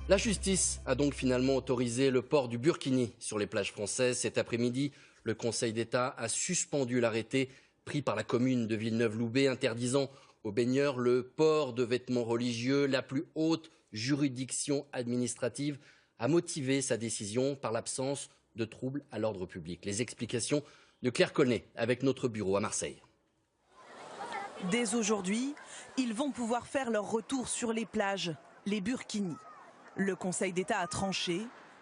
La justice a donc finalement autorisé le port du burkini sur les plages françaises. Cet après-midi, le Conseil d'État a suspendu l'arrêté pris par la commune de Villeneuve-Loubet interdisant aux baigneurs le port de vêtements religieux. La plus haute juridiction administrative a motivé sa décision par l'absence de troubles à l'ordre public. Les explications de Claire Connet avec notre bureau à Marseille. Dès aujourd'hui, ils vont pouvoir faire leur retour sur les plages, les burkinis. Le Conseil d'État a tranché.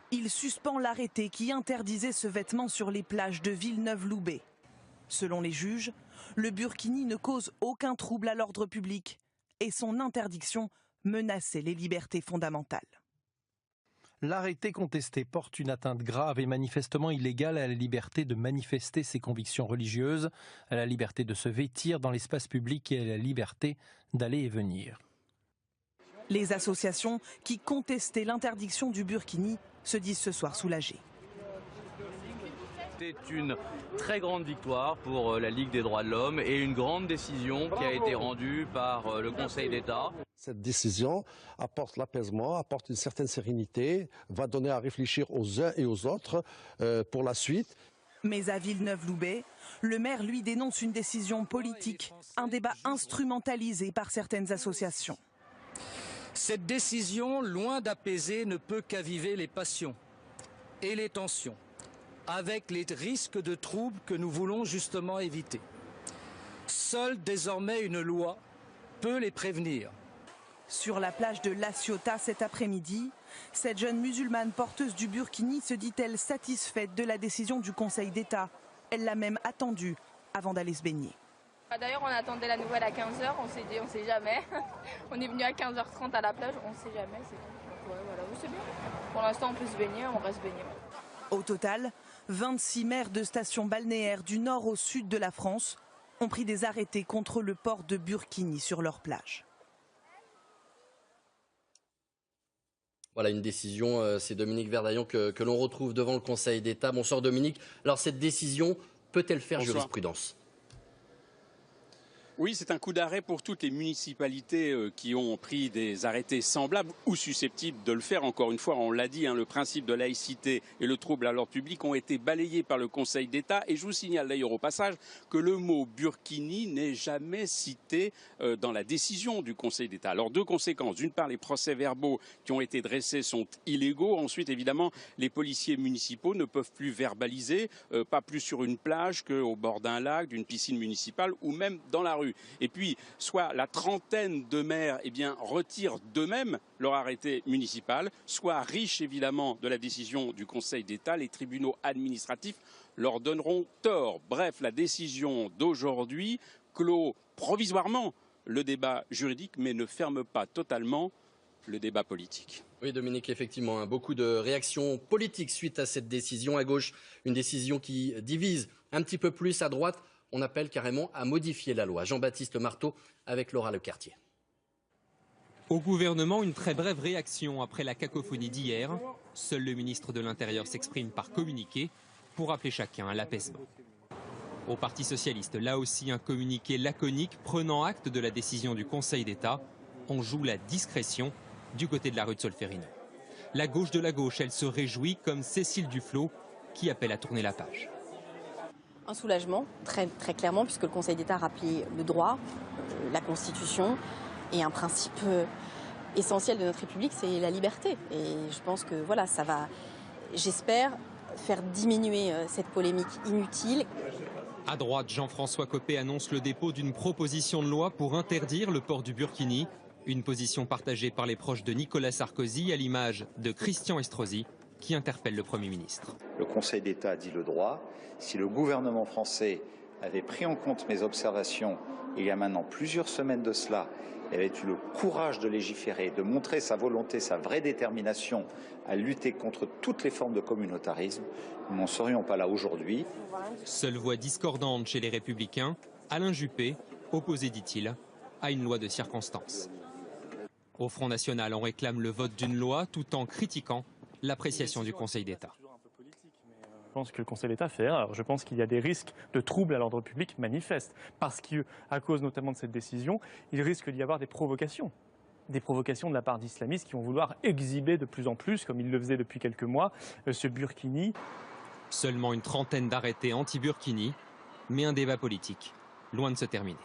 Il suspend l'arrêté qui interdisait ce vêtement sur les plages de Villeneuve-Loubet. Selon les juges, le burkini ne cause aucun trouble à l'ordre public et son interdiction menaçait les libertés fondamentales. L'arrêté contesté porte une atteinte grave et manifestement illégale à la liberté de manifester ses convictions religieuses, à la liberté de se vêtir dans l'espace public et à la liberté d'aller et venir. Les associations qui contestaient l'interdiction du burkini se disent ce soir soulagées. C'est une très grande victoire pour la Ligue des droits de l'homme et une grande décision qui a été rendue par le Conseil d'État. Cette décision apporte l'apaisement, apporte une certaine sérénité, va donner à réfléchir aux uns et aux autres pour la suite. Mais à Villeneuve-Loubet, le maire lui dénonce une décision politique, un débat instrumentalisé par certaines associations. Cette décision, loin d'apaiser, ne peut qu'aviver les passions et les tensions, avec les risques de troubles que nous voulons justement éviter. Seule désormais une loi peut les prévenir. Sur la plage de La Ciotat cet après-midi, cette jeune musulmane porteuse du burkini se dit-elle satisfaite de la décision du Conseil d'État. Elle l'a même attendue avant d'aller se baigner. D'ailleurs, on attendait la nouvelle à 15h, on s'est dit on sait jamais. On est venu à 15h30 à la plage, on sait jamais, c'est tout. Ouais, voilà, c'est bien. Pour l'instant, on peut se baigner, on reste baigner. Au total, 26 maires de stations balnéaires du nord au sud de la France ont pris des arrêtés contre le port de burkini sur leur plage. Voilà une décision, c'est Dominique Verdaillon que l'on retrouve devant le Conseil d'État. Bonsoir Dominique. Alors cette décision peut-elle faire jurisprudence ? Oui, c'est un coup d'arrêt pour toutes les municipalités qui ont pris des arrêtés semblables ou susceptibles de le faire. Encore une fois, on l'a dit, le principe de laïcité et le trouble à l'ordre public ont été balayés par le Conseil d'État. Et je vous signale d'ailleurs au passage que le mot burkini n'est jamais cité dans la décision du Conseil d'État. Alors deux conséquences. D'une part, les procès-verbaux qui ont été dressés sont illégaux. Ensuite, évidemment, les policiers municipaux ne peuvent plus verbaliser, pas plus sur une plage qu'au bord d'un lac, d'une piscine municipale ou même dans la rue. Et puis, soit la trentaine de maires retirent d'eux-mêmes leur arrêté municipal, soit riches évidemment de la décision du Conseil d'État, les tribunaux administratifs leur donneront tort. Bref, la décision d'aujourd'hui clôt provisoirement le débat juridique, mais ne ferme pas totalement le débat politique. Oui Dominique, effectivement, beaucoup de réactions politiques suite à cette décision. À gauche, une décision qui divise un petit peu plus. À droite, on appelle carrément à modifier la loi. Jean-Baptiste Marteau avec Laura Lecartier. Au gouvernement, une très brève réaction après la cacophonie d'hier. Seul le ministre de l'Intérieur s'exprime par communiqué pour appeler chacun à l'apaisement. Au Parti socialiste, là aussi un communiqué laconique prenant acte de la décision du Conseil d'État. On joue la discrétion du côté de la rue de Solferino. La gauche de la gauche, elle se réjouit comme Cécile Duflot qui appelle à tourner la page. Un soulagement, très clairement, puisque le Conseil d'État a rappelé le droit, la Constitution, et un principe essentiel de notre République, c'est la liberté. Et je pense que voilà, ça va, j'espère, faire diminuer cette polémique inutile. À droite, Jean-François Copé annonce le dépôt d'une proposition de loi pour interdire le port du burkini. Une position partagée par les proches de Nicolas Sarkozy, à l'image de Christian Estrosi, qui interpelle le Premier ministre. Le Conseil d'État a dit le droit. Si le gouvernement français avait pris en compte mes observations il y a maintenant plusieurs semaines de cela, et avait eu le courage de légiférer, de montrer sa volonté, sa vraie détermination à lutter contre toutes les formes de communautarisme, nous n'en serions pas là aujourd'hui. Seule voix discordante chez les Républicains, Alain Juppé, opposé, dit-il, à une loi de circonstance. Au Front National, on réclame le vote d'une loi tout en critiquant l'appréciation du Conseil d'État. Je pense que le Conseil d'État fait erreur. Je pense qu'il y a des risques de troubles à l'ordre public manifestes. Parce qu'à cause notamment de cette décision, il risque d'y avoir des provocations. des provocations de la part d'islamistes qui vont vouloir exhiber de plus en plus, comme ils le faisaient depuis quelques mois, ce burkini. Seulement une trentaine d'arrêtés anti-Burkini, mais un débat politique loin de se terminer.